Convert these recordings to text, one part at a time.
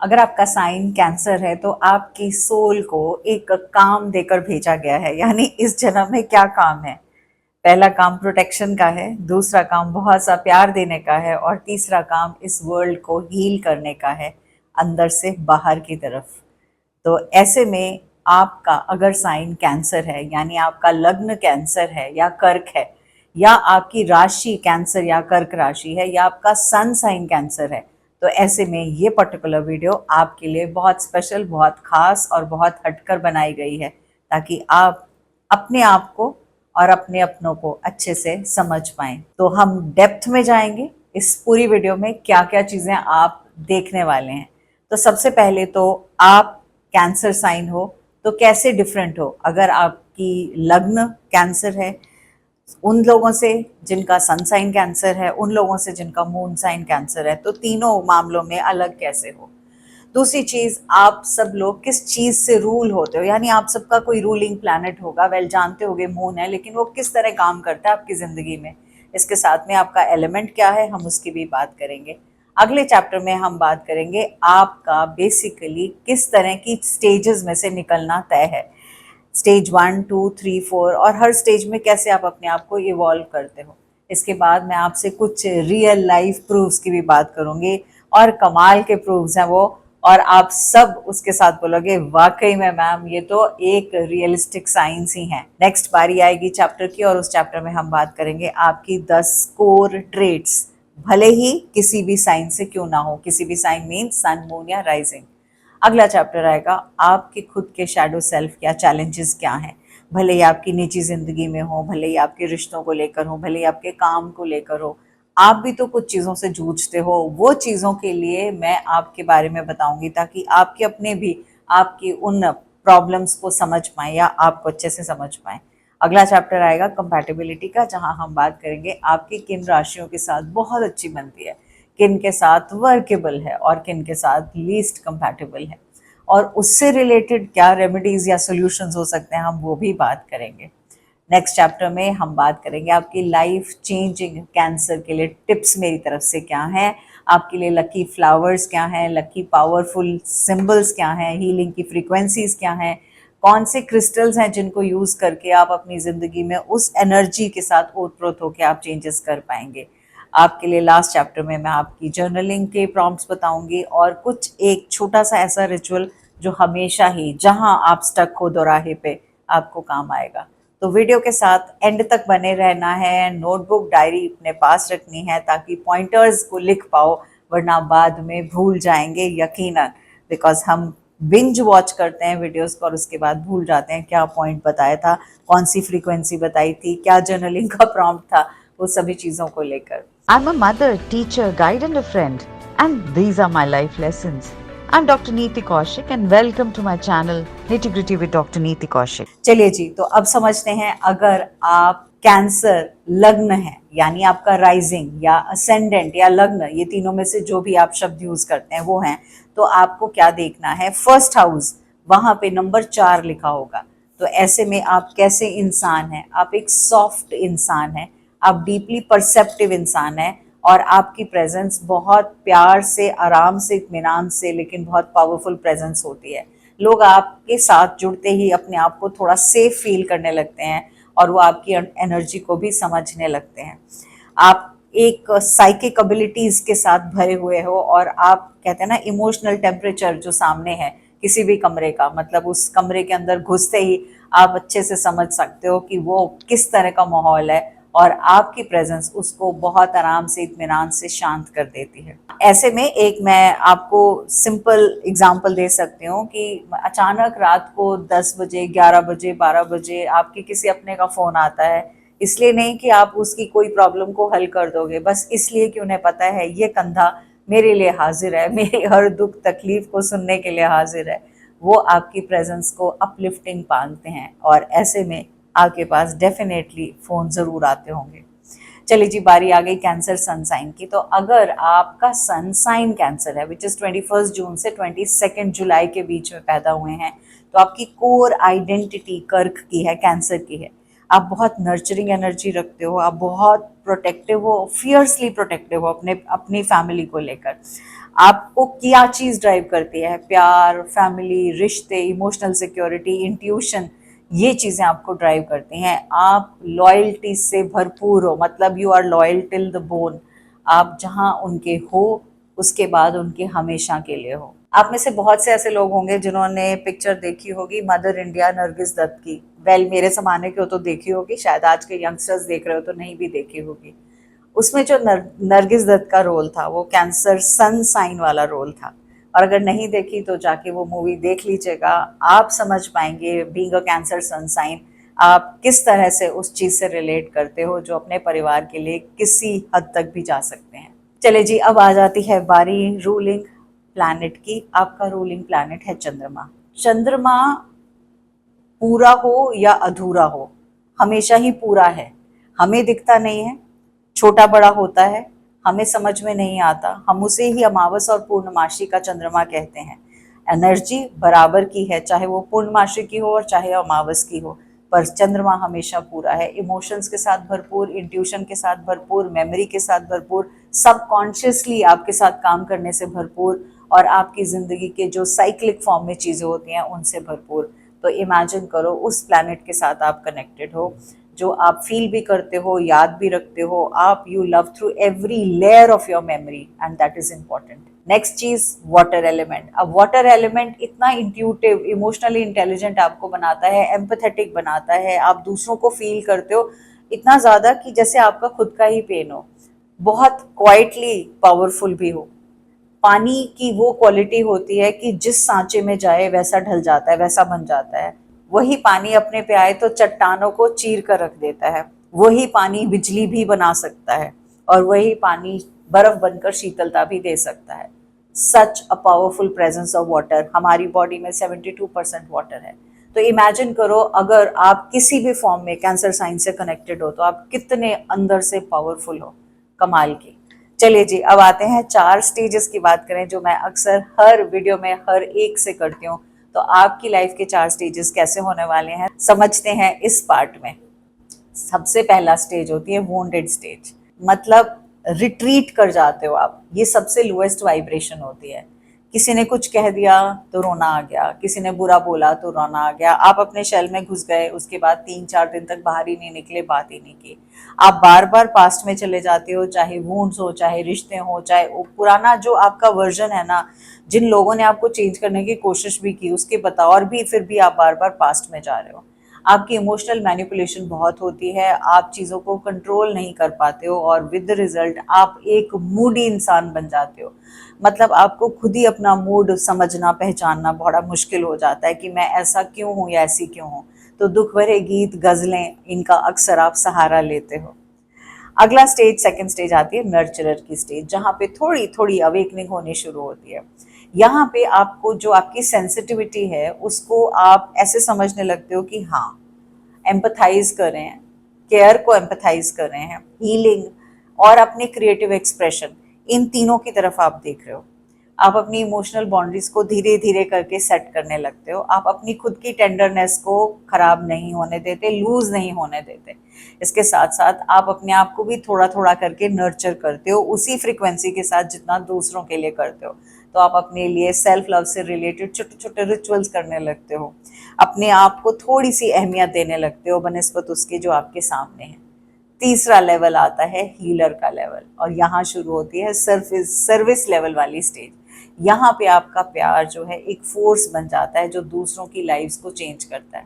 अगर आपका sign cancer है तो आपकी सोल को एक काम देकर भेजा गया है, यानी इस जन्म में क्या काम है। पहला काम प्रोटेक्शन का है, दूसरा काम बहुत सा प्यार देने का है, और तीसरा काम इस वर्ल्ड को हील करने का है, अंदर से बाहर की तरफ। तो ऐसे में आपका अगर साइन कैंसर है, यानी आपका लग्न कैंसर है या कर्क है, या आपकी राशि कैंसर या कर्क राशि है, या आपका सन साइन कैंसर है, तो ऐसे में ये पर्टिकुलर वीडियो आपके लिए बहुत स्पेशल, बहुत खास और बहुत हटकर बनाई गई है, ताकि आप अपने आप को और अपने अपनों को अच्छे से समझ पाएं। तो हम डेप्थ में जाएंगे इस पूरी वीडियो में, क्या क्या चीज़ें आप देखने वाले हैं। तो सबसे पहले तो आप कैंसर साइन हो तो कैसे डिफरेंट हो। अगर आपकी लग्न कैंसर है, उन लोगों से जिनका सन साइन कैंसर है, उन लोगों से जिनका मून साइन कैंसर है, तो तीनों मामलों में अलग कैसे हो। दूसरी चीज, आप सब लोग किस चीज से रूल होते हो, यानी आप सबका कोई रूलिंग प्लैनेट होगा, वेल जानते होगे मून है, लेकिन वो किस तरह काम करता है आपकी जिंदगी में। इसके साथ में आपका एलिमेंट क्या है, हम उसकी भी बात करेंगे। अगले चैप्टर में हम बात करेंगे आपका बेसिकली किस तरह की स्टेजेस में से निकलना तय है, स्टेज 1, 2, 3, 4, और हर स्टेज में कैसे आप अपने आप को इवॉल्व करते हो। इसके बाद मैं आपसे कुछ रियल लाइफ प्रूफ्स की भी बात करूंगी, और कमाल के प्रूफ्स हैं वो, और आप सब उसके साथ बोलोगे वाकई में मैम ये तो एक रियलिस्टिक साइंस ही है। नेक्स्ट बारी आएगी चैप्टर की, और उस चैप्टर में हम बात करेंगे आपकी 10 कोर ट्रेट्स, भले ही किसी भी साइन से क्यों ना हो। किसी भी साइन मीन सन, मून या राइजिंग। अगला चैप्टर आएगा आपके खुद के शैडो सेल्फ, क्या चैलेंजेस क्या हैं, भले ही आपकी निजी जिंदगी में हो, भले ही आपके रिश्तों को लेकर हो, भले ही आपके काम को लेकर हो, आप भी तो कुछ चीज़ों से जूझते हो। वो चीज़ों के लिए मैं आपके बारे में बताऊंगी, ताकि आपके अपने भी आपकी उन प्रॉब्लम्स को समझ पाएं या आपको अच्छे से समझ पाएं। अगला चैप्टर आएगा कंपैटिबिलिटी का, जहां हम बात करेंगे आपकी किन राशियों के साथ बहुत अच्छी बनती है, किन के साथ वर्केबल है और किन के साथ लीस्ट कंपैटिबल है, और उससे रिलेटेड क्या रेमेडीज या सॉल्यूशंस हो सकते हैं, हम वो भी बात करेंगे। नेक्स्ट चैप्टर में हम बात करेंगे आपकी लाइफ चेंजिंग कैंसर के लिए टिप्स मेरी तरफ से क्या हैं, आपके लिए लकी फ्लावर्स क्या हैं, लकी पावरफुल सिंबल्स क्या हैं, हीलिंग की फ्रीक्वेंसीज क्या हैं, कौन से क्रिस्टल्स हैं जिनको यूज़ करके आप अपनी ज़िंदगी में उस एनर्जी के साथ ओतप्रोत होकर आप चेंजेस कर पाएंगे। आपके लिए लास्ट चैप्टर में मैं आपकी जर्नलिंग के प्रॉम्प्ट्स बताऊंगी, और कुछ एक छोटा सा ऐसा रिचुअल जो हमेशा ही जहां आप स्टक हो दोराहे पे आपको काम आएगा। तो वीडियो के साथ एंड तक बने रहना है, नोटबुक डायरी अपने पास रखनी है ताकि पॉइंटर्स को लिख पाओ, वरना बाद में भूल जाएंगे यकीनन, बिकॉज हम बिंज वॉच करते हैं वीडियोस को और उसके बाद भूल जाते हैं क्या पॉइंट बताया था, कौन सी फ्रीक्वेंसी बताई थी, क्या जर्नलिंग का प्रॉम्प्ट था, वो सभी चीज़ों को लेकर। I'm a mother, teacher, guide, and a friend, and these are my life lessons. I'm Dr. Neeti Kaushik, and welcome to my channel Nitty Gritty with Dr. Neeti Kaushik. चलिए जी, तो अब समझते हैं अगर आप कैंसर लग्न है, यानी आपका राइजिंग या असेंडेंट या लग्न, ये तीनों में से जो भी आप शब्द यूज करते हैं वो हैं, तो आपको क्या देखना है, फर्स्ट हाउस, वहां पे नंबर 4 लिखा होगा। तो ऐसे में आप कैसे इंसान हैं, आप एक सॉफ्ट इंसान हैं, आप डीपली परसेप्टिव इंसान हैं, और आपकी प्रेजेंस बहुत प्यार से, आराम से, इत्मीनान से, लेकिन बहुत पावरफुल प्रेजेंस होती है। लोग आपके साथ जुड़ते ही अपने आप को थोड़ा सेफ फील करने लगते हैं, और वो आपकी एनर्जी को भी समझने लगते हैं। आप एक साइकिक एबिलिटीज के साथ भरे हुए हो, और आप कहते हैं ना इमोशनल टेम्परेचर जो सामने है किसी भी कमरे का, मतलब उस कमरे के अंदर घुसते ही आप अच्छे से समझ सकते हो कि वो किस तरह का माहौल है, और आपकी प्रेजेंस उसको बहुत आराम से, इत्मीनान से शांत कर देती है। ऐसे में एक मैं आपको सिंपल एग्जांपल दे सकती हूँ कि अचानक रात को 10 बजे, 11 बजे, 12 बजे आपके किसी अपने का फ़ोन आता है, इसलिए नहीं कि आप उसकी कोई प्रॉब्लम को हल कर दोगे, बस इसलिए कि उन्हें पता है ये कंधा मेरे लिए हाजिर है, मेरी हर दुख तकलीफ को सुनने के लिए हाजिर है। वो आपकी प्रेजेंस को अपलिफ्टिंग मानते हैं, और ऐसे में आपके पास डेफिनेटली फ़ोन ज़रूर आते होंगे। चलिए जी, बारी आ गई कैंसर सन साइन की। तो अगर आपका सन साइन कैंसर है, विच इज़ 21 जून से 22 जुलाई के बीच में पैदा हुए हैं, तो आपकी कोर आइडेंटिटी कर्क की है, कैंसर की है। आप बहुत नर्चरिंग एनर्जी रखते हो, आप बहुत प्रोटेक्टिव हो, फियर्सली प्रोटेक्टिव हो अपनी फैमिली को लेकर। आपको क्या चीज ड्राइव करती है? प्यार, फैमिली, रिश्ते, इमोशनल सिक्योरिटी, इंट्यूशन, ये चीजें आपको ड्राइव करती हैं। आप लॉयल्टी से भरपूर हो, मतलब you are loyal till the bone. आप जहां उनके हो उसके बाद उनके हमेशा के लिए हो। आप में से बहुत से ऐसे लोग होंगे जिन्होंने पिक्चर देखी होगी मदर इंडिया नरगिस दत्त की। वेल, मेरे जमाने के हो तो देखी होगी, शायद आज के यंगस्टर्स देख रहे हो तो नहीं भी देखी होगी। उसमें जो नरगिस दत्त का रोल था वो कैंसर सन साइन वाला रोल था। और अगर नहीं देखी तो जाके वो मूवी देख लीजिएगा। आप समझ पाएंगे being a cancer sun sign आप किस तरह से उस चीज से रिलेट करते हो जो अपने परिवार के लिए किसी हद तक भी जा सकते हैं। चले जी, अब आ जाती है बारी रूलिंग प्लैनेट की। आपका रूलिंग प्लैनेट है चंद्रमा। चंद्रमा पूरा हो या अधूरा हो, हमेशा ही पूरा है। हमें दिखता नहीं है, छोटा बड़ा होता है, हमें समझ में नहीं आता, हम उसे ही अमावस और पूर्णमासी का चंद्रमा कहते हैं। एनर्जी बराबर की है, चाहे वो पूर्णमासी की हो और चाहे अमावस की हो, पर चंद्रमा हमेशा पूरा है। इमोशंस के साथ भरपूर, इंट्यूशन के साथ भरपूर, मेमोरी के साथ भरपूर, सबकॉन्शियसली आपके साथ काम करने से भरपूर, और आपकी जिंदगी के जो साइक्लिक फॉर्म में चीजें होती हैं उनसे भरपूर। तो इमेजिन करो उस प्लैनेट के साथ आप कनेक्टेड हो, जो आप फील भी करते हो, याद भी रखते हो। आप you love through every layer of your memory and that is important. Next चीज, वाटर एलिमेंट। अब वाटर एलिमेंट इतना इंट्यूटिव, इमोशनली इंटेलिजेंट आपको बनाता है, एम्पैथेटिक बनाता है, आप दूसरों को फील करते हो इतना ज्यादा कि जैसे आपका खुद का ही पेन हो। बहुत क्वाइटली पावरफुल भी हो। पानी की वो क्वालिटी होती है कि जिस सांचे में जाए वैसा ढल जाता है, वैसा बन जाता है। वही पानी अपने पे आए तो चट्टानों को चीर कर रख देता है। वही पानी बिजली भी बना सकता है, और वही पानी बर्फ बनकर शीतलता भी दे सकता है। Such a powerful presence of water. हमारी बॉडी में 72% वाटर है। तो इमेजिन करो अगर आप किसी भी फॉर्म में कैंसर साइन से कनेक्टेड हो तो आप कितने अंदर से पावरफुल हो। कमाल की। चलिए जी, अब आते हैं 4 स्टेजेस की बात करें जो मैं अक्सर हर वीडियो में हर एक से करती हूँ। तो आपकी लाइफ के 4 स्टेजेस कैसे होने वाले हैं समझते हैं इस पार्ट में। सबसे पहला स्टेज होती है वोंडेड स्टेज, मतलब रिट्रीट कर जाते हो आप। ये सबसे लोएस्ट वाइब्रेशन होती है। किसी ने कुछ कह दिया तो रोना आ गया, किसी ने बुरा बोला तो रोना आ गया, आप अपने शेल में घुस गए, उसके बाद 3-4 दिन तक बाहर ही नहीं निकले, बात ही नहीं की। आप बार बार पास्ट में चले जाते हो, चाहे वुंड्स हो, चाहे रिश्ते हो, चाहे वो पुराना जो आपका वर्जन है ना, जिन लोगों ने आपको चेंज करने की कोशिश भी की उसके बतौर भी फिर भी आप बार बार पास्ट में जा रहे हो। आपकी इमोशनल मैनिपुलेशन बहुत होती है, आप चीज़ों को कंट्रोल नहीं कर पाते हो, और विद द रिजल्ट आप एक मूडी इंसान बन जाते हो। मतलब आपको खुद ही अपना मूड समझना, पहचानना बड़ा मुश्किल हो जाता है कि मैं ऐसा क्यों हूँ या ऐसी क्यों हूँ। तो दुख भरे गीत, गज़लें, इनका अक्सर आप सहारा लेते हो। अगला स्टेज, सेकंड स्टेज आती है नर्चरर की स्टेज, जहाँ पे थोड़ी थोड़ी अवेकनिंग होनी शुरू होती है। यहाँ पे आपको जो आपकी सेंसिटिविटी है उसको आप ऐसे समझने लगते हो कि हाँ, एम्पथाइज कर रहे हैं, केयर को एम्पथाइज कर रहे हैं, हीलिंग और अपने क्रिएटिव एक्सप्रेशन, इन तीनों की तरफ आप देख रहे हो। आप अपनी इमोशनल बाउंड्रीज को धीरे धीरे करके सेट करने लगते हो। आप अपनी खुद की टेंडरनेस को खराब नहीं होने देते, लूज नहीं होने देते। इसके साथ साथ आप अपने आप को भी थोड़ा थोड़ा करके नर्चर करते हो, उसी फ्रिक्वेंसी के साथ जितना दूसरों के लिए करते हो। तो आप अपने लिए सेल्फ लव से रिलेटेड छोटे छोटे रिचुअल्स करने लगते हो, अपने आप को थोड़ी सी अहमियत देने लगते हो बनिस्बत उसके जो आपके सामने है। तीसरा लेवल आता है हीलर का लेवल, और यहाँ शुरू होती है सर्विस लेवल वाली स्टेज। यहाँ पे आपका प्यार जो है एक फोर्स बन जाता है जो दूसरों की लाइफ्स को चेंज करता है।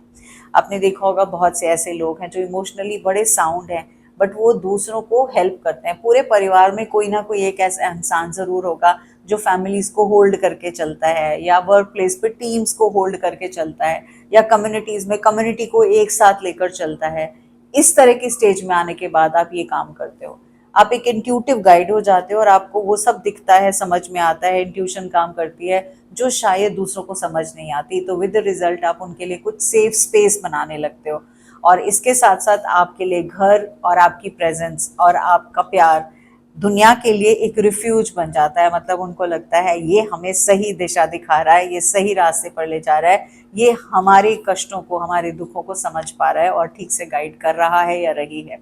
आपने देखा होगा बहुत से ऐसे लोग हैं जो इमोशनली बड़े साउंड हैं, बट वो दूसरों को हेल्प करते हैं। पूरे परिवार में कोई ना कोई एक ऐसा इंसान ज़रूर होगा जो फैमिलीज को होल्ड करके चलता है, या वर्क प्लेस पे टीम्स को होल्ड करके चलता है, या कम्युनिटीज़ में कम्युनिटी को एक साथ लेकर चलता है। इस तरह की स्टेज में आने के बाद आप ये काम करते हो। आप एक इंट्यूटिव गाइड हो जाते हो और आपको वो सब दिखता है, समझ में आता है, इंट्यूशन काम करती है जो शायद दूसरों को समझ नहीं आती। तो विद द रिजल्ट आप उनके लिए कुछ सेफ स्पेस बनाने लगते हो, और इसके साथ साथ आपके लिए घर और आपकी प्रेजेंस और आपका प्यार दुनिया के लिए एक रिफ्यूज बन जाता है। मतलब उनको लगता है ये हमें सही दिशा दिखा रहा है, ये सही रास्ते पर ले जा रहा है, ये हमारे कष्टों को, हमारे दुखों को समझ पा रहा है और ठीक से गाइड कर रहा है या रही है।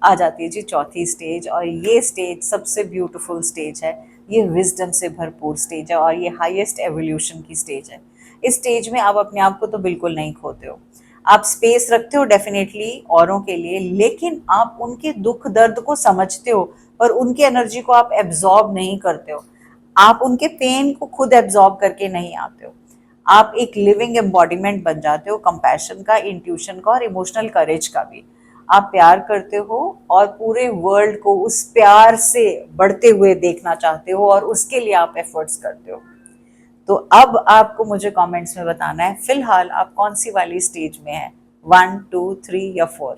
आ जाती है जी चौथी स्टेज, और ये स्टेज सबसे ब्यूटीफुल स्टेज है, ये विजडम से भरपूर स्टेज है और ये हाईएस्ट एवोल्यूशन की स्टेज है। इस स्टेज में आप अपने आप को तो बिल्कुल नहीं खोते हो, आप स्पेस रखते हो डेफिनेटली औरों के लिए, लेकिन आप उनके दुख दर्द को समझते हो पर उनकी एनर्जी को आप एब्जॉर्ब नहीं करते हो, आप उनके पेन को खुद एब्जॉर्ब करके नहीं आते हो। आप एक लिविंग एम्बॉडीमेंट बन जाते हो कंपैशन का, इंट्यूशन का और इमोशनल करेज का भी। आप प्यार करते हो और पूरे वर्ल्ड को उस प्यार से बढ़ते हुए देखना चाहते हो और उसके लिए आप एफर्ट्स करते हो। तो अब आपको मुझे कमेंट्स में बताना है फिलहाल आप कौन सी वाली स्टेज में हैं, 1, 2, 3 या 4।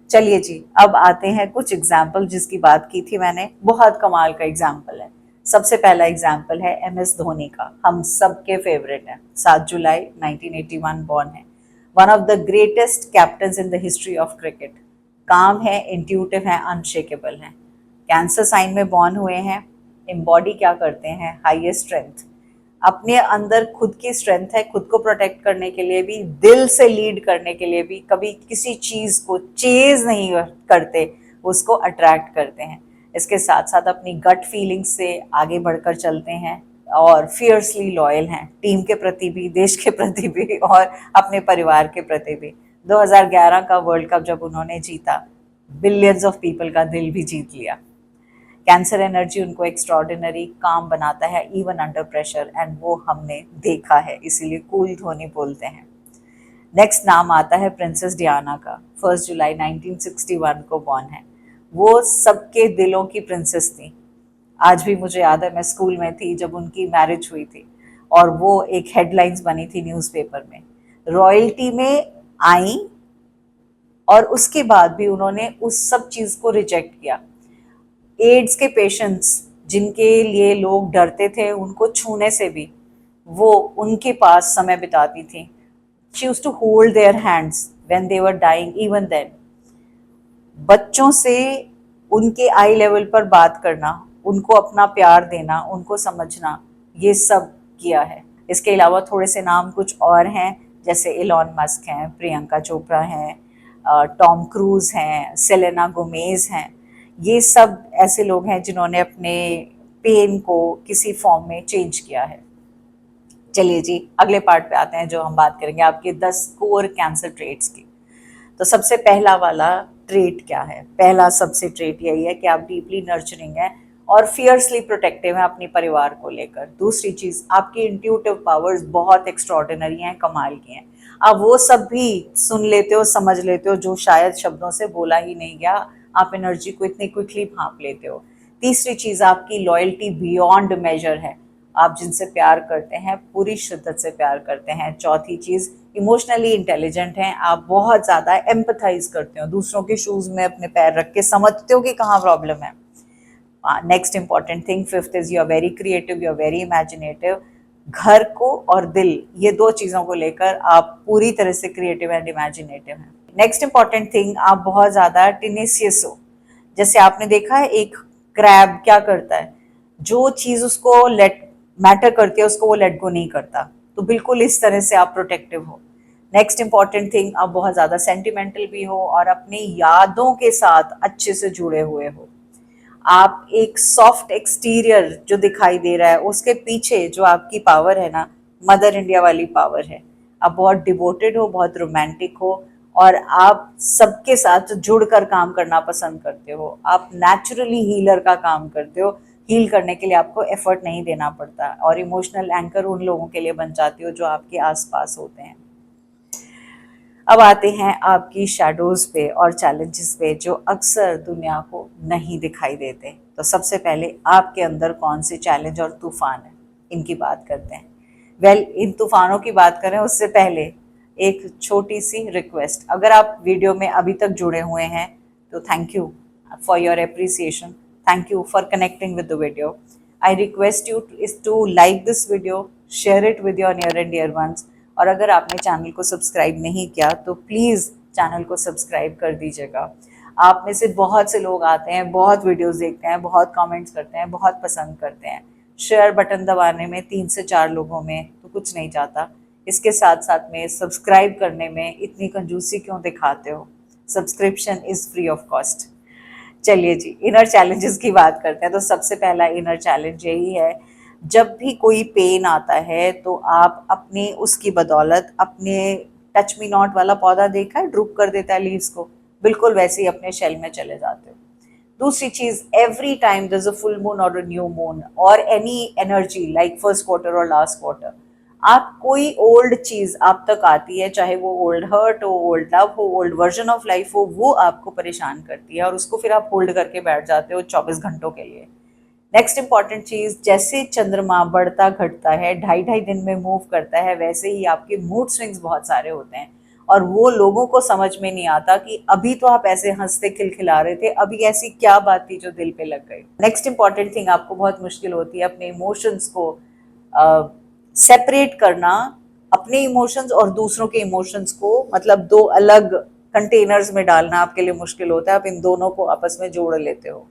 चलिए जी, अब आते हैं कुछ एग्जाम्पल जिसकी बात की थी मैंने, बहुत कमाल का एग्जाम्पल है। सबसे पहला एग्जाम्पल है MS धोनी का, हम सबके फेवरेट हैं, 7 जुलाई 1981 बॉर्न है, one of the greatest captains in the history of cricket. काम है, इंट्यूटिव है, अनशेकेबल है, कैंसर साइन में बॉर्न हुए हैं, एम्बॉडी क्या करते हैं, हाईएस्ट स्ट्रेंथ, अपने अंदर खुद की स्ट्रेंथ है, खुद को प्रोटेक्ट करने के लिए भी, दिल से लीड करने के लिए भी, कभी किसी चीज को चेज नहीं करते, उसको अट्रैक्ट करते हैं। इसके साथ साथ अपनी गट फीलिंग से आगे बढ़कर चलते हैं और फियर्सली लॉयल हैं, टीम के प्रति भी, देश के प्रति भी और अपने परिवार के प्रति भी। 2011 का वर्ल्ड कप जब उन्होंने जीता, बिलियंस ऑफ पीपल का दिल भी जीत लिया। कैंसर एनर्जी उनको एक्स्ट्रॉर्डिनरी काम बनाता है इवन अंडर प्रेशर, एंड वो हमने देखा है, इसीलिए कूल धोनी बोलते हैं। नेक्स्ट नाम आता है प्रिंसेस डियाना का, 1 जुलाई 1961 को बॉर्न है। वो सबके दिलों की प्रिंसेस थी। आज भी मुझे याद है, मैं स्कूल में थी जब उनकी मैरिज हुई थी और वो एक हेडलाइंस बनी थी न्यूज़पेपर में, रॉयल्टी में आई और उसके बाद भी उन्होंने उस सब चीज़ को रिजेक्ट किया। एड्स के पेशेंट्स जिनके लिए लोग डरते थे उनको छूने से भी, वो उनके पास समय बिताती थी। She used to hold their hands when they were dying, even then. बच्चों से उनके आई लेवल पर बात करना, उनको अपना प्यार देना, उनको समझना, ये सब किया है। इसके अलावा थोड़े से नाम कुछ और हैं, जैसे इलॉन मस्क हैं, प्रियंका चोपड़ा हैं, टॉम क्रूज हैं, सेलेना गोमेज हैं। ये सब ऐसे लोग हैं जिन्होंने अपने पेन को किसी फॉर्म में चेंज किया है। चलिए जी, अगले पार्ट पे आते हैं जो हम बात करेंगे आपके 10 कोर कैंसर ट्रेट्स की। तो सबसे पहला वाला ट्रेट क्या है? पहला सबसे ट्रेट यही है कि आप डीपली नर्चरिंग हैं और फियर्सली प्रोटेक्टिव हैं अपने परिवार को लेकर। दूसरी चीज़, आपकी इंट्यूटिव पावर्स बहुत एक्स्ट्रॉर्डिनरी हैं, कमाल की हैं। आप वो सब भी सुन लेते हो, समझ लेते हो जो शायद शब्दों से बोला ही नहीं गया। आप एनर्जी को इतनी क्विकली भांप लेते हो। तीसरी चीज़, आपकी लॉयल्टी बियॉन्ड मेजर है। आप जिनसे प्यार करते हैं पूरी शिद्दत से प्यार करते हैं। चौथी चीज़, इमोशनली इंटेलिजेंट हैं, आप बहुत ज़्यादा एम्पथाइज करते हो, दूसरों के शूज़ में अपने पैर रख के समझते हो कि कहाँ प्रॉब्लम है। Next important thing, fifth is you are very creative, you are very imaginative. घर को और दिल, ये दो चीज़ों को लेकर आप पूरी तरह से क्रिएटिव एंड इमेजिनेटिव हैं। नेक्स्ट इंपॉर्टेंट थिंग, आप बहुत ज़्यादा टेनेसियस हो। जैसे आपने देखा है एक क्रैब क्या करता है, जो चीज़ उसको लेट मैटर करती है उसको वो लेट गो नहीं करता। तो बिल्कुल इस तरह से आप प्रोटेक्टिव हो। नेक्स्ट इंपॉर्टेंट थिंग, आप बहुत ज़्यादा सेंटिमेंटल भी हो और अपनी यादों के साथ अच्छे से जुड़े हुए हो। आप एक सॉफ्ट एक्सटीरियर जो दिखाई दे रहा है उसके पीछे जो आपकी पावर है ना, मदर इंडिया वाली पावर है। आप बहुत डिवोटेड हो, बहुत रोमांटिक हो और आप सबके साथ जुड़कर काम करना पसंद करते हो। आप नेचुरली हीलर का काम करते हो, हील करने के लिए आपको एफर्ट नहीं देना पड़ता और इमोशनल एंकर उन लोगों के लिए बन जाते हो जो आपके आसपास होते हैं। अब आते हैं आपकी शैडोज पे और चैलेंजेस पे जो अक्सर दुनिया को नहीं दिखाई देते। तो सबसे पहले आपके अंदर कौन से चैलेंज और तूफान है, इनकी बात करते हैं। इन तूफानों की बात करें उससे पहले एक छोटी सी रिक्वेस्ट, अगर आप वीडियो में अभी तक जुड़े हुए हैं तो thank you for your appreciation, thank you for connecting with the video. I request you to like this video, share it with your near and dear ones, और अगर आपने चैनल को सब्सक्राइब नहीं किया तो प्लीज़ चैनल को subscribe कर दीजिएगा। आप में से बहुत से लोग आते हैं, बहुत वीडियोस देखते हैं, बहुत कमेंट्स करते हैं, बहुत पसंद करते हैं। शेयर बटन दबाने में 3 से 4 लोगों में तो कुछ नहीं जाता। इसके साथ साथ में सब्सक्राइब करने में इतनी कंजूसी क्यों दिखाते हो? Subscription is free of cost. चलिए जी, इनर चैलेंजेस की बात करते हैं। तो सबसे पहला इनर चैलेंज यही है, जब भी कोई पेन आता है तो आप अपने उसकी बदौलत अपने टच मी नॉट वाला पौधा देखा है, ड्रूप कर देता है लीव्स को, बिल्कुल वैसे ही अपने शेल में चले जाते हो। दूसरी चीज, every time there is a full moon और अ न्यू मून और any energy like first quarter और लास्ट क्वार्टर, आप कोई ओल्ड चीज आप तक आती है, चाहे वो ओल्ड हर्ट हो, ओल्ड लव हो, ओल्ड वर्जन ऑफ लाइफ हो, वो आपको परेशान करती है और उसको फिर आप होल्ड करके बैठ जाते हो 24 घंटों के लिए। नेक्स्ट इंपॉर्टेंट चीज, जैसे चंद्रमा बढ़ता घटता है, 2.5 दिन में मूव करता है, वैसे ही आपके मूड स्विंग्स बहुत सारे होते हैं और वो लोगों को समझ में नहीं आता कि अभी तो आप ऐसे हंसते खिलखिला रहे थे, अभी ऐसी क्या बात थी जो दिल पे लग गई। नेक्स्ट इंपॉर्टेंट थिंग, आपको बहुत मुश्किल होती है अपने इमोशंस को सेपरेट करना, अपने इमोशंस और दूसरों के इमोशंस को, मतलब दो अलग कंटेनर्स में डालना आपके लिए मुश्किल होता है, आप इन दोनों को आपस में जोड़ लेते हो।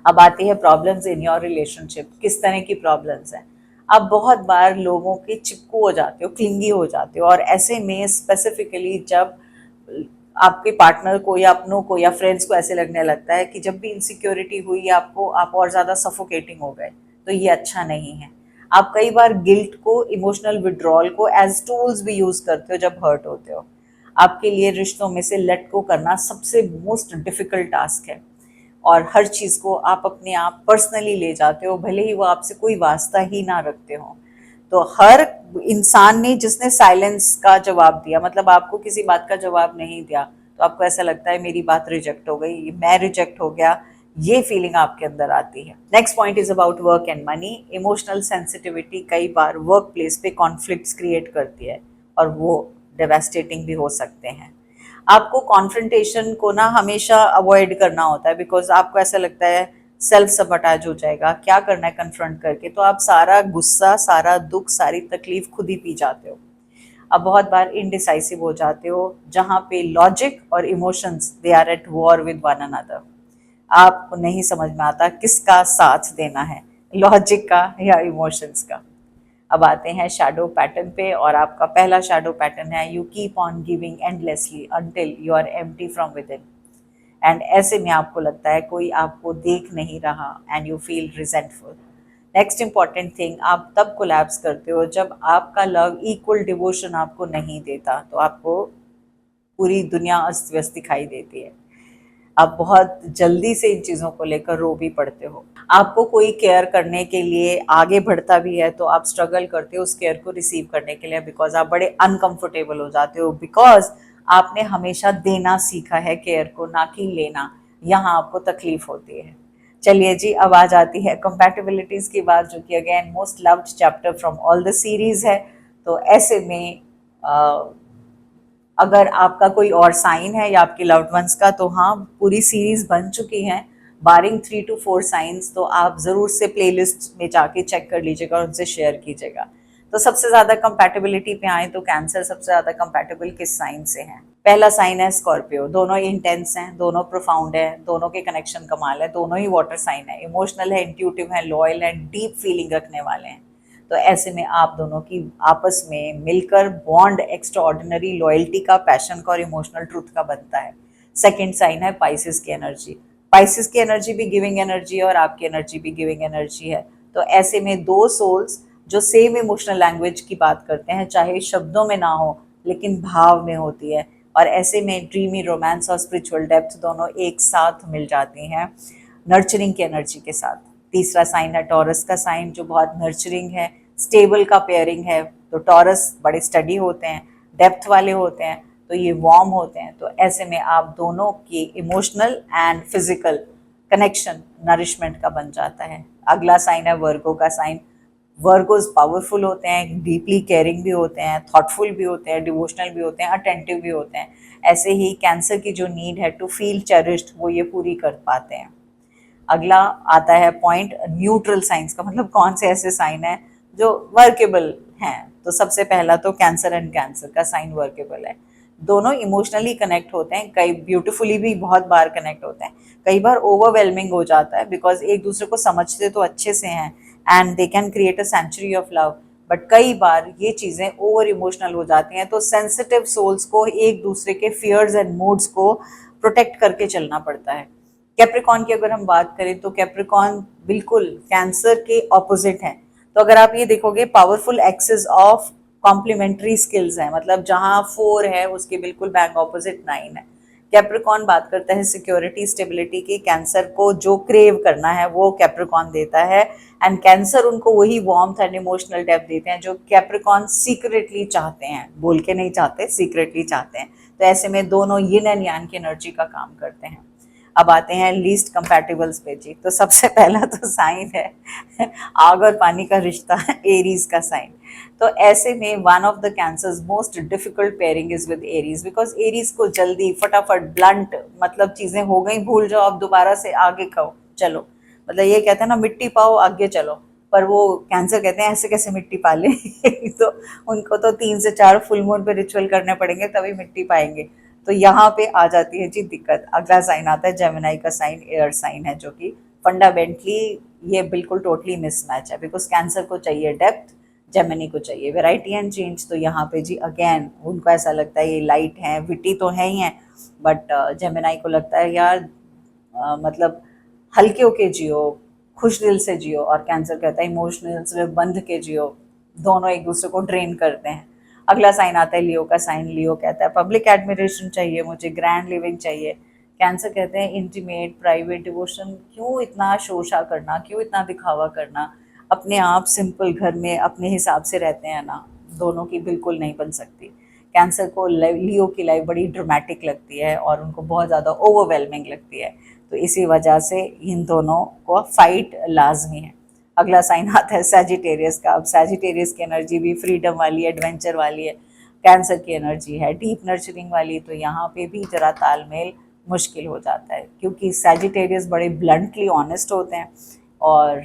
अब आती है प्रॉब्लम्स इन योर रिलेशनशिप, किस तरह की प्रॉब्लम्स हैं। आप बहुत बार लोगों के चिपकू हो जाते हो, क्लिंगी हो जाते हो, और ऐसे में स्पेसिफिकली जब आपके पार्टनर को या अपनों को या फ्रेंड्स को ऐसे लगने लगता है कि जब भी इनसिक्योरिटी हुई आपको, आप और ज़्यादा सफोकेटिंग हो गए, तो ये अच्छा नहीं है। आप कई बार गिल्ट को, इमोशनल विड्रॉल को एज टूल्स भी यूज़ करते हो जब हर्ट होते हो। आपके लिए रिश्तों में से लेट गो करना सबसे मोस्ट डिफिकल्ट टास्क है और हर चीज़ को आप अपने आप पर्सनली ले जाते हो, भले ही वो आपसे कोई वास्ता ही ना रखते हो। तो हर इंसान ने जिसने साइलेंस का जवाब दिया, मतलब आपको किसी बात का जवाब नहीं दिया, तो आपको ऐसा लगता है मेरी बात रिजेक्ट हो गई, मैं रिजेक्ट हो गया, ये फीलिंग आपके अंदर आती है। Next point is about work and money. Emotional sensitivity कई बार वर्क प्लेस पे कॉन्फ्लिक्ट्स क्रिएट करती है और वो डेवास्टेटिंग भी हो सकते हैं। आपको कॉन्फ्रंटेशन को ना हमेशा अवॉइड करना होता है, बिकॉज आपको ऐसा लगता है सेल्फ सबटाज हो जाएगा, क्या करना है कन्फ्रंट करके, तो आप सारा गुस्सा, सारा दुख, सारी तकलीफ खुद ही पी जाते हो। अब बहुत बार इनडिसाइसिव हो जाते हो, जहाँ पे लॉजिक और emotions they are at war with one another. आपको नहीं समझ में आता किसका साथ देना है, लॉजिक का या इमोशंस का। अब आते हैं शैडो पैटर्न पे, और आपका पहला शैडो पैटर्न है you keep on giving endlessly until you are empty from within. And ऐसे में आपको लगता है कोई आपको देख नहीं रहा and you feel resentful. Next important thing, आप तब कोलैप्स करते हो जब आपका लव इक्वल डिवोशन आपको नहीं देता, तो आपको पूरी दुनिया अस्त व्यस्त दिखाई देती है। आप बहुत जल्दी से इन चीज़ों को लेकर रो भी पड़ते हो। आपको कोई केयर करने के लिए आगे बढ़ता भी है तो आप स्ट्रगल करते हो उस केयर को रिसीव करने के लिए, बिकॉज आप बड़े अनकंफर्टेबल हो जाते हो, बिकॉज आपने हमेशा देना सीखा है केयर को, ना कि लेना। यहाँ आपको तकलीफ होती है। चलिए जी, अब आ जाती है कंपैटिबिलिटीज की बात, जो कि again most loved chapter from all the series है। तो ऐसे में अगर आपका कोई और साइन है या आपके लव्ड वंस का, तो हाँ, पूरी सीरीज बन चुकी है बारिंग 3 to 4 साइंस, तो आप ज़रूर से प्लेलिस्ट में जाके चेक कर लीजिएगा और उनसे शेयर कीजिएगा। तो सबसे ज़्यादा कंपैटिबिलिटी पे आए तो कैंसर सबसे ज़्यादा कंपैटिबल किस साइन से हैं? पहला साइन है स्कॉर्पियो। दोनों इंटेंस हैं, दोनों प्रोफाउंड है, दोनों के कनेक्शन कमाल है, दोनों ही वाटर साइन है, इमोशनल है, इंट्यूटिव है, लॉयल है, डीप फीलिंग रखने वाले हैं। तो ऐसे में आप दोनों की आपस में मिलकर बॉन्ड एक्स्ट्रा ऑर्डिनरी लॉयल्टी का, पैशन का और इमोशनल ट्रूथ का बनता है। सेकेंड साइन है पाइसिस की एनर्जी। पाइसिस की एनर्जी भी गिविंग एनर्जी है और आपकी एनर्जी भी गिविंग एनर्जी है। तो ऐसे में दो सोल्स जो सेम इमोशनल लैंग्वेज की बात करते हैं, चाहे शब्दों में ना हो लेकिन भाव में होती है, और ऐसे में ड्रीमी रोमांस और स्पिरिचुअल डेप्थ दोनों एक साथ मिल जाती हैं नर्चरिंग की एनर्जी के साथ। तीसरा साइन है टॉरस का साइन, जो बहुत नर्चरिंग है, स्टेबल का पेयरिंग है। तो टॉरस बड़े स्टडी होते हैं, डेप्थ वाले होते हैं, तो ये वार्म होते हैं। तो ऐसे में आप दोनों की emotional and physical connection nourishment का बन जाता है। अगला साइन है वर्गो का साइन। वर्गोज पावरफुल होते हैं, डीपली केयरिंग भी होते हैं, थॉटफुल भी होते हैं, डिवोशनल भी होते हैं, अटेंटिव भी होते हैं। ऐसे ही कैंसर की जो नीड है टू फील चेरिश्ड, वो ये पूरी कर पाते हैं। अगला आता है पॉइंट न्यूट्रल साइंस का, मतलब कौन से ऐसे साइन है जो वर्केबल हैं। तो सबसे पहला तो कैंसर एंड कैंसर का साइन वर्केबल है। दोनों इमोशनली कनेक्ट होते हैं, कई ब्यूटीफुली भी बहुत बार कनेक्ट होते हैं, कई बार ओवरवेलमिंग हो जाता है, बिकॉज एक दूसरे को समझते तो अच्छे से हैं and they can create a century of love, but कई बार ये चीज़ें ओवर इमोशनल हो जाती हैं। तो सेंसिटिव सोल्स को एक दूसरे के फियर्स एंड मूड्स को प्रोटेक्ट करके चलना पड़ता है। कैप्रिकॉन की अगर हम बात करें तो कैप्रिकॉन बिल्कुल कैंसर के ऑपोजिट है। तो अगर आप ये देखोगे powerful access of complementary skills है, मतलब जहां 4 है उसके बिल्कुल बैक ऑपोजिट 9 है। कैप्रिकॉन बात करता है सिक्योरिटी स्टेबिलिटी की, कैंसर को जो क्रेव करना है वो कैप्रिकॉन देता है, एंड कैंसर उनको वही वार्मथ एंड इमोशनल डेप्थ देते हैं जो कैप्रिकॉन सीक्रेटली चाहते हैं, बोल के नहीं चाहते, सीक्रेटली चाहते हैं। तो ऐसे में दोनों यिन एंड यांग की एनर्जी का काम करते हैं। अब आते हैं लीस्ट कंपैटिबल्स पे जी। तो सबसे पहला तो साइन है आग और पानी का रिश्ता, एरीज का साइन। तो ऐसे में one of the cancers most difficult pairing is with Aries, because Aries को जल्दी फटाफट ब्लंट, मतलब चीजें हो गई भूल जाओ, अब दोबारा से आगे खाओ चलो, मतलब ये कहते हैं ना मिट्टी पाओ आगे चलो, पर वो कैंसर कहते हैं ऐसे कैसे मिट्टी पाले तो उनको तो 3 से 4 फुल मून पे रिचुअल करने पड़ेंगे तभी मिट्टी पाएंगे। तो यहाँ पे आ जाती है जी दिक्कत। अगला साइन आता है जेमिनी का साइन, एयर साइन है, जो कि फंडामेंटली ये बिल्कुल टोटली मिसमैच है, बिकॉज कैंसर को चाहिए डेप्थ, जेमिनी को चाहिए वैरायटी एंड चेंज। तो यहाँ पे जी अगेन उनको ऐसा लगता है ये लाइट है, विटी तो है ही है, बट जेमिनी को लगता है यार मतलब हल्के होके जियो, खुश दिल से जियो, और कैंसर कहता है इमोशनल से बंध के जियो। दोनों एक दूसरे को ड्रेन करते हैं। अगला साइन आता है लियो का साइन। लियो कहता है पब्लिक एडमिरेशन चाहिए मुझे, ग्रैंड लिविंग चाहिए। कैंसर कहते हैं इंटीमेट प्राइवेट डिवोशन, क्यों इतना शोशा करना, क्यों इतना दिखावा करना, अपने आप सिंपल घर में अपने हिसाब से रहते हैं ना। दोनों की बिल्कुल नहीं बन सकती। कैंसर को लियो की लाइफ बड़ी ड्रामेटिक लगती है और उनको बहुत ज़्यादा ओवरवेलमिंग लगती है, तो इसी वजह से इन दोनों को फाइट लाजमी है। अगला साइन आता है सैजिटेरियस का। अब सैजिटेरियस की एनर्जी भी फ्रीडम वाली, एडवेंचर वाली है, कैंसर की एनर्जी है डीप नर्चरिंग वाली। तो यहाँ पे भी जरा तालमेल मुश्किल हो जाता है, क्योंकि सैजिटेरियस बड़े ब्लंटली ऑनेस्ट होते हैं और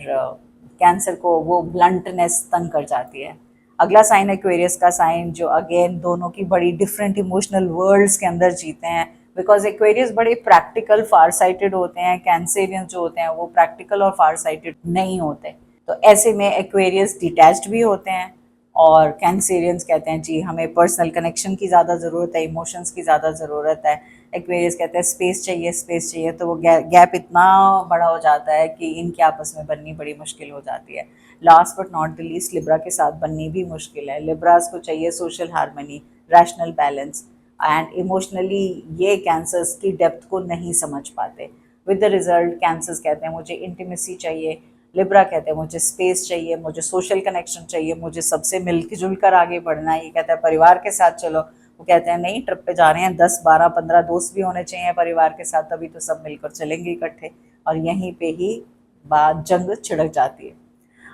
कैंसर को वो ब्लंटनेस तंग कर जाती है। अगला साइन है एक्वेरियस का साइन, जो अगेन दोनों की बड़ी डिफरेंट इमोशनल वर्ल्ड्स के अंदर जीते हैं, बिकॉज एक्वेरियस बड़े प्रैक्टिकल फार साइटेड होते हैं, कैंसेरियंस जो होते हैं वो प्रैक्टिकल और फार साइटेड नहीं होते। तो ऐसे में एक्वेरियस डिटैच्ड भी होते हैं, और कैंसेरियंस कहते हैं जी हमें पर्सनल कनेक्शन की ज़्यादा ज़रूरत है, इमोशंस की ज़्यादा ज़रूरत है। एक्वेरियस कहते हैं स्पेस चाहिए, स्पेस चाहिए। तो वो गैप इतना बड़ा हो जाता है कि इनके आपस में बननी बड़ी मुश्किल हो जाती है। Last but not the least Libra के साथ बननी भी मुश्किल है। लिब्रास को चाहिए social harmony, rational balance, and emotionally ये कैंसर्स की डेप्थ को नहीं समझ पाते। विद द रिजल्ट कैंसर्स कहते हैं मुझे इंटीमेसी चाहिए, लिब्रा कहते हैं मुझे स्पेस चाहिए, मुझे सोशल कनेक्शन चाहिए, मुझे सबसे मिलजुल कर आगे बढ़ना है। ये कहता है परिवार के साथ चलो, वो कहते हैं नहीं ट्रिप पे जा रहे हैं 10 12 15 दोस्त भी होने चाहिए परिवार के साथ, तभी तो सब मिलकर चलेंगे इकट्ठे। और यहीं पे ही बात जंग छिड़क जाती है।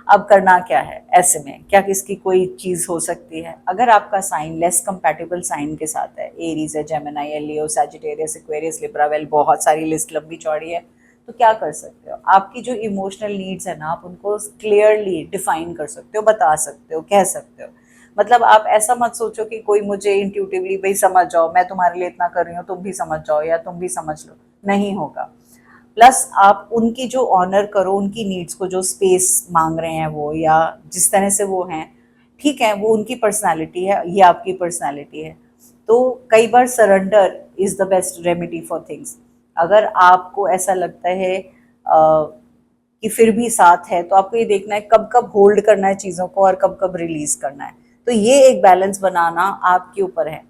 अब करना क्या है ऐसे में, क्या किसकी कोई चीज़ हो सकती है? अगर आपका साइन लेस कंपैटिबल साइन के साथ है, एरीज है, जेमिनी है, लियो, सैजिटेरियस, एक्वेरियस, लिब्रा, वेल बहुत सारी लिस्ट लंबी चौड़ी है, तो क्या कर सकते हो? आपकी जो इमोशनल नीड्स है ना, आप उनको क्लियरली डिफाइन कर सकते हो, बता सकते हो, कह सकते हो। मतलब आप ऐसा मत सोचो कि कोई मुझे इंट्यूटिवली भाई समझ जाओ, मैं तुम्हारे लिए इतना कर रही हूँ तुम भी समझ जाओ या तुम भी समझ लो, नहीं होगा। प्लस आप उनकी जो ऑनर करो, उनकी नीड्स को, जो स्पेस मांग रहे हैं वो, या जिस तरह से वो हैं, ठीक है वो उनकी पर्सनालिटी है, ये आपकी पर्सनालिटी है। तो कई बार surrender is the best remedy for things. अगर आपको ऐसा लगता है कि फिर भी साथ है, तो आपको ये देखना है कब कब होल्ड करना है चीज़ों को और कब कब रिलीज करना है। तो ये एक बैलेंस बनाना आपके ऊपर है।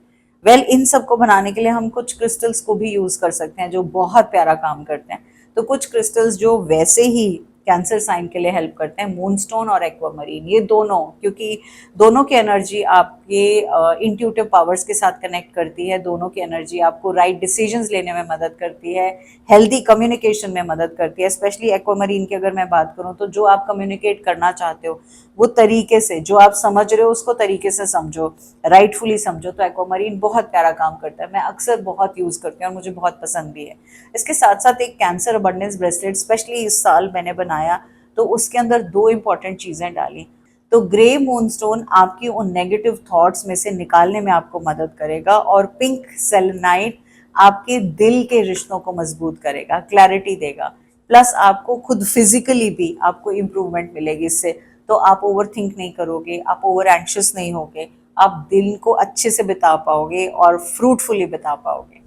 इन सब को बनाने के लिए हम कुछ क्रिस्टल्स को भी यूज़ कर सकते हैं जो बहुत प्यारा काम करते हैं। तो कुछ क्रिस्टल्स जो वैसे ही कैंसर साइन के लिए हेल्प करते हैं, मूनस्टोन और एक्वामरीन, ये दोनों, क्योंकि दोनों की एनर्जी आपके इंट्यूटिव पावर्स के साथ कनेक्ट करती है, दोनों की एनर्जी आपको राइट डिसीजंस लेने में मदद करती है, हेल्दी कम्युनिकेशन में मदद करती है। स्पेशली एक्वामरीन की अगर मैं बात करूँ तो जो आप कम्युनिकेट करना चाहते हो वो तरीके से, जो आप समझ रहे हो उसको तरीके से समझो, राइटफुली समझो, तो एक्वामरीन बहुत प्यारा काम करता है। मैं अक्सर बहुत यूज़ करती हूँ और मुझे बहुत पसंद भी है। इसके साथ साथ एक कैंसर अबंडेंस ब्रेसलेट स्पेशली इस साल मैंने बनाया, तो उसके अंदर 2 इंपॉर्टेंट चीज़ें डाली। तो ग्रे मूनस्टोन आपकी उन नेगेटिव थॉट्स में से निकालने में आपको मदद करेगा, और पिंक सेलेनाइट आपके दिल के रिश्तों को मजबूत करेगा, क्लैरिटी देगा। प्लस आपको खुद फिजिकली भी आपको इम्प्रूवमेंट मिलेगी इससे। तो आप ओवर थिंक नहीं करोगे, आप ओवर एंशियस नहीं होगे, आप दिन को अच्छे से बिता पाओगे और फ्रूटफुली बिता पाओगे।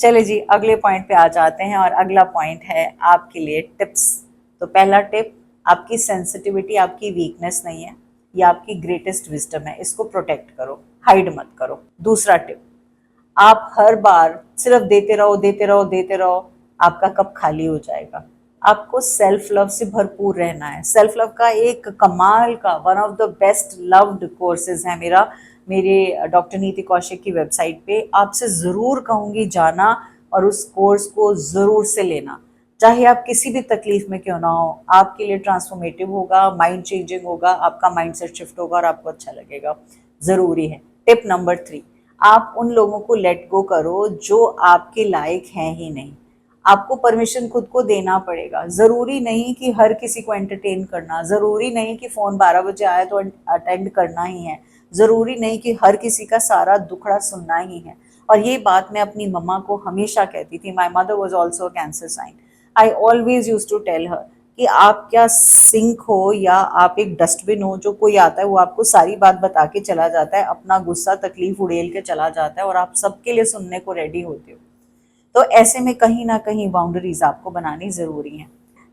चले जी, अगले पॉइंट पे आ जाते हैं और अगला पॉइंट है आपके लिए टिप्स। तो पहला टिप, आपकी सेंसिटिविटी आपकी वीकनेस नहीं है, ये आपकी ग्रेटेस्ट विजडम है, इसको प्रोटेक्ट करो, हाइड मत करो। दूसरा टिप, आप हर बार सिर्फ देते रहो देते रहो देते रहो, आपका कप खाली हो जाएगा। आपको सेल्फ लव से भरपूर रहना है। सेल्फ लव का एक कमाल का one of the best loved courses है मेरा, मेरे डॉक्टर नीति कौशिक की वेबसाइट पे। आपसे ज़रूर कहूँगी जाना और उस कोर्स को ज़रूर से लेना, चाहे आप किसी भी तकलीफ में क्यों ना हो। आपके लिए ट्रांसफॉर्मेटिव होगा, माइंड चेंजिंग होगा, आपका माइंडसेट शिफ्ट होगा और आपको अच्छा लगेगा, ज़रूरी है। टिप नंबर 3, आप उन लोगों को लेट गो करो जो आपके लायक हैं ही नहीं। आपको परमिशन खुद को देना पड़ेगा। ज़रूरी नहीं कि हर किसी को एंटरटेन करना, ज़रूरी नहीं कि फ़ोन 12 बजे आए तो अटेंड करना ही है, ज़रूरी नहीं कि हर किसी का सारा दुखड़ा सुनना ही है। और ये बात मैं अपनी मम्मा को हमेशा कहती थी। My mother was also cancer sign. I always use to tell her कि आप क्या सिंक हो या आप एक डस्टबिन हो, जो कोई आता है वो आपको सारी बात बता के चला जाता है, अपना गुस्सा तकलीफ उड़ेल के चला जाता है और आप सबके लिए सुनने को रेडी होते हो। तो ऐसे में कहीं ना कहीं बाउंड्रीज आपको बनानी ज़रूरी है।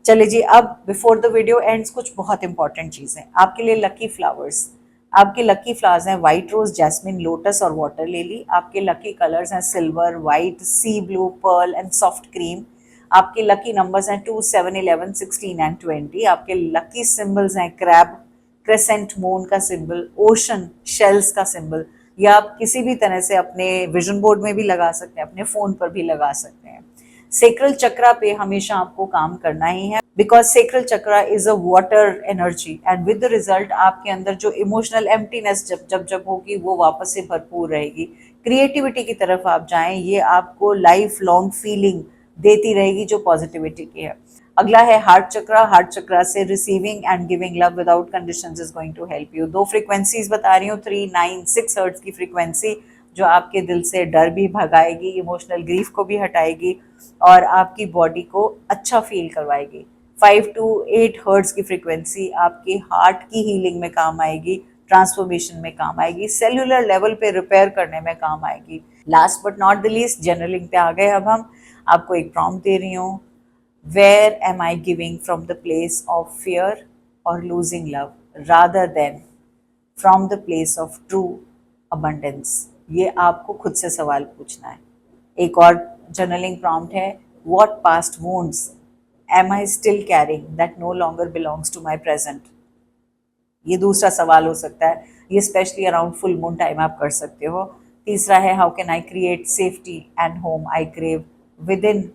चले जी, अब बिफोर द वीडियो एंड्स कुछ बहुत इंपॉर्टेंट चीज़ें आपके लिए। लकी फ्लावर्स, आपके लकी फ्लावर्स हैं वाइट रोज, जैस्मिन, लोटस और वाटर लिली। आपके लकी कलर्स हैं silver, white, sea blue, pearl and soft cream. आपके लकी नंबर्स हैं 2, 7, 11, 16 एंड 20। आपके लकी सिंबल्स हैं क्रैब, क्रेसेंट, मून का सिंबल, ओशन, शेल्स का सिंबल। या आप किसी भी तरह से अपने विजन बोर्ड में भी लगा सकते हैं, अपने फ़ोन पर भी लगा सकते हैं। सेक्रल चक्रा पे हमेशा आपको काम करना ही है, because sacral chakra is a water energy and with the result आपके अंदर जो इमोशनल एम्प्टीनेस जब होगी वो वापस से भरपूर रहेगी। क्रिएटिविटी की तरफ आप जाएं, ये आपको लाइफ लॉन्ग फीलिंग देती रहेगी जो पॉजिटिविटी की है। अगला है हार्ट चक्रा। हार्ट चक्रा से receiving and giving love without conditions is going to help you. 2 frequencies बता रही हूँ, 3, 9, 6 हर्ट्ज की फ्रीक्वेंसी, जो आपके दिल से डर भी भगाएगी, इमोशनल ग्रीफ को भी हटाएगी और आपकी बॉडी को अच्छा फील करवाएगी। 5 to 8 हर्ट्ज की फ्रीक्वेंसी आपके हार्ट की हीलिंग में काम आएगी, ट्रांसफॉर्मेशन में काम आएगी, सेल्यूलर लेवल पे रिपेयर करने में काम आएगी। Last but not the least, journaling पे आ गए। अब हम आपको एक प्रॉम्प्ट दे रही हूँ, where am I giving from the place of fear और losing love rather than from the place of true abundance. ये आपको खुद से सवाल पूछना है। एक और जर्नलिंग प्रॉम्प्ट है, what past wounds am I still carrying that no longer belongs to my present. ये दूसरा सवाल हो सकता है, ये specially around full moon time आप कर सकते हो। तीसरा है, how can I create safety and home I crave with in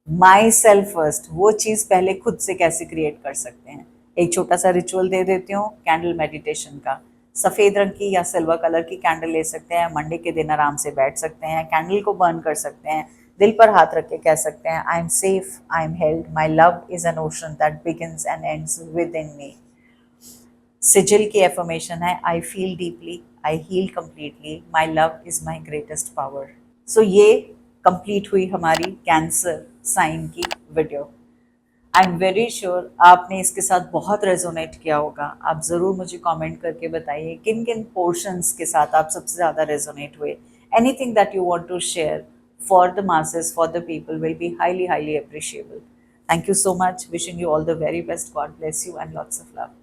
my self first. वो चीज़ पहले खुद से कैसे क्रिएट कर सकते हैं। एक छोटा सा रिचुअल दे देती हूँ कैंडल मेडिटेशन का। सफ़ेद रंग की या सिल्वर कलर की कैंडल ले सकते हैं, मंडे के दिन आराम से बैठ सकते हैं, कैंडल को बर्न कर सकते हैं, दिल पर हाथ रख के कह सकते हैं, I am safe, I am held, my love is an ocean that begins and ends within me. Sigil की एफर्मेशन है, I feel deeply, I heal completely, my love is my greatest power. So ये complete हुई हमारी cancer sign की video. I am very sure आपने इसके साथ बहुत रेजोनेट किया होगा। आप ज़रूर मुझे कमेंट करके बताइए किन किन पोर्शंस के साथ आप सबसे ज़्यादा रेजोनेट हुए। Anything that you want to share for the masses, for the people will be highly, highly appreciable. Thank you so much. Wishing you all the very best. God bless you and lots of love.